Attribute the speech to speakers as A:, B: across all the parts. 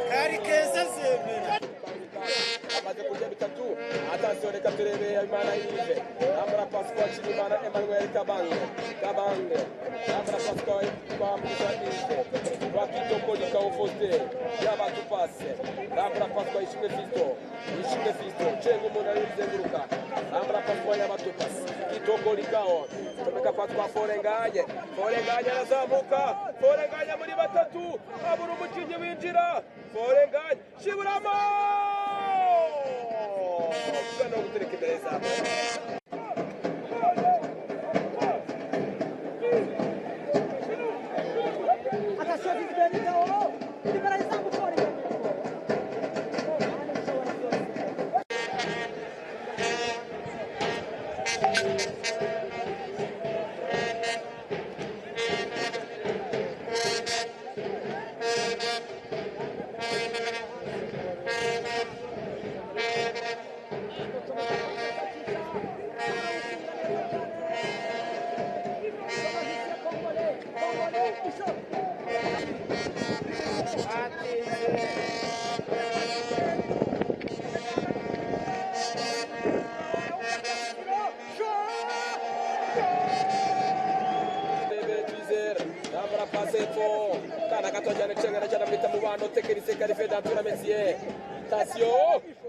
A: Kari keza zemera
B: amaze kurya bitatu. Attention reka turebe Imana yive. Ambra Pascal Chimana Emmanuel Kabange. Ambra Pascal kwa Muzanive. Kwa Kitoko Likao Foster. Yaba tupase. Ambra Pascal Ishimwe Fisto. Chengo muna yuzenguruka. Ambra Pascal yaba tupase. Kitoko Likao. Tumeka Pascal Forenganye arazamuka. Forenganye muri batatu. Abura umukinyi winjira. Forenganye Shiburama. Não vou ter que beleza. Attention,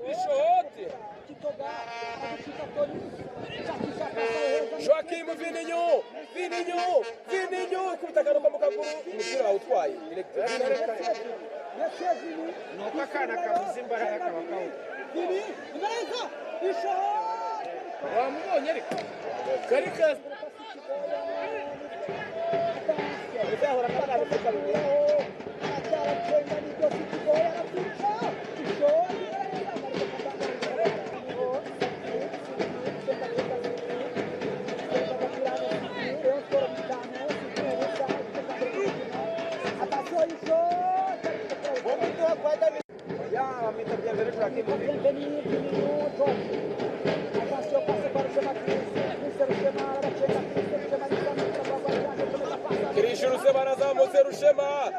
B: Bichotte. Joaquim Vininho, kubitagaruka mu kaguru umupira awutwaye
A: nuko akana kabuze imbaraga kabakaho
C: imbaraga Bichotte
A: wamubonye ariko kari kaza
C: bizahora kana rufite
B: Cristian Rushema arazamutse Rushema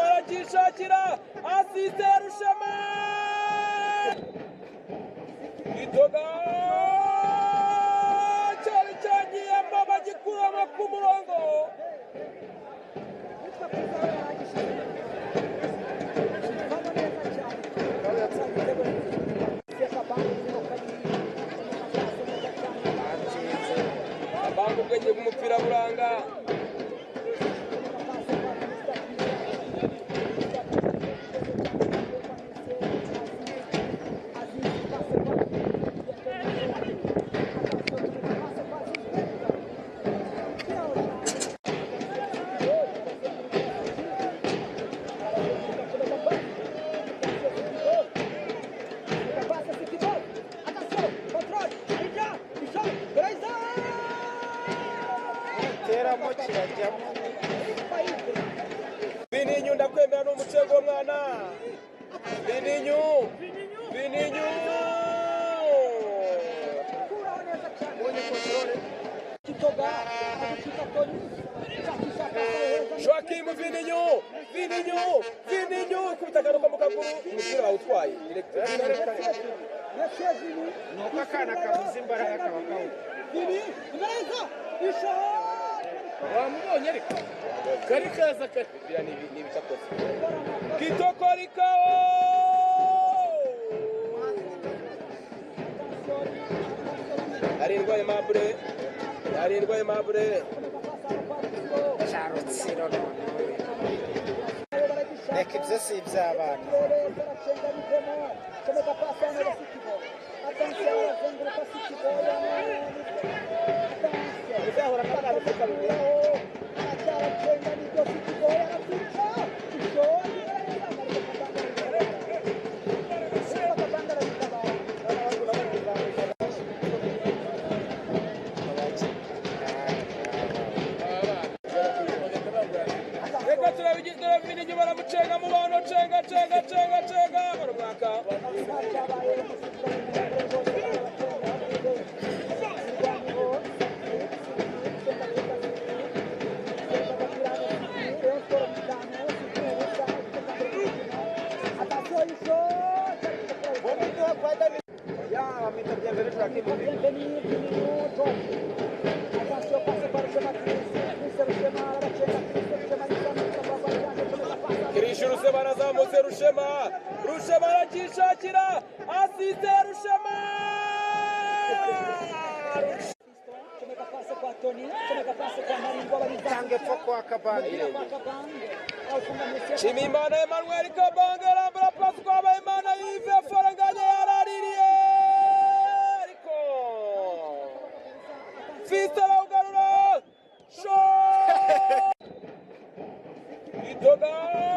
B: aragishakira asiste Rushema Gitoga cyari cyagiyemo bagikuramo ku murongo Abangu ubwenge bw'umupira buranga Vininho ndakwemera n'umucego mwana Vininho Joaquim Vininho kubitagaruka mu kaguru umupira awutwaye
A: nuko akana kabuze imbaraga kabakaho
C: imbaraga Bichotte
A: wamubonye ariko kari kaza
B: ni bicakoze Kitoko Likao arindwaye Mabure
A: Charutsiro reka ibyo si iby'abana
C: bizahora kana rufite
B: reka turabigizwe Vininho baramucenga mu bantu cenga barumwaka
C: Venir di minuto. Attenzione, passa per Rushema, la racchetta Rushema di Samantha,
B: Kirishi Rushema arazamutse Rushema aragishakira asiste Rushema
C: come passa qua Toni, come passa qua Maringo
A: Tange epfo kwa Kabange.
B: Nshimiyimana Emmanuel Kabange arambura pasi kwa Bayimana Yves Faranganye yaraririye ariko Fiston arawugarura Itoga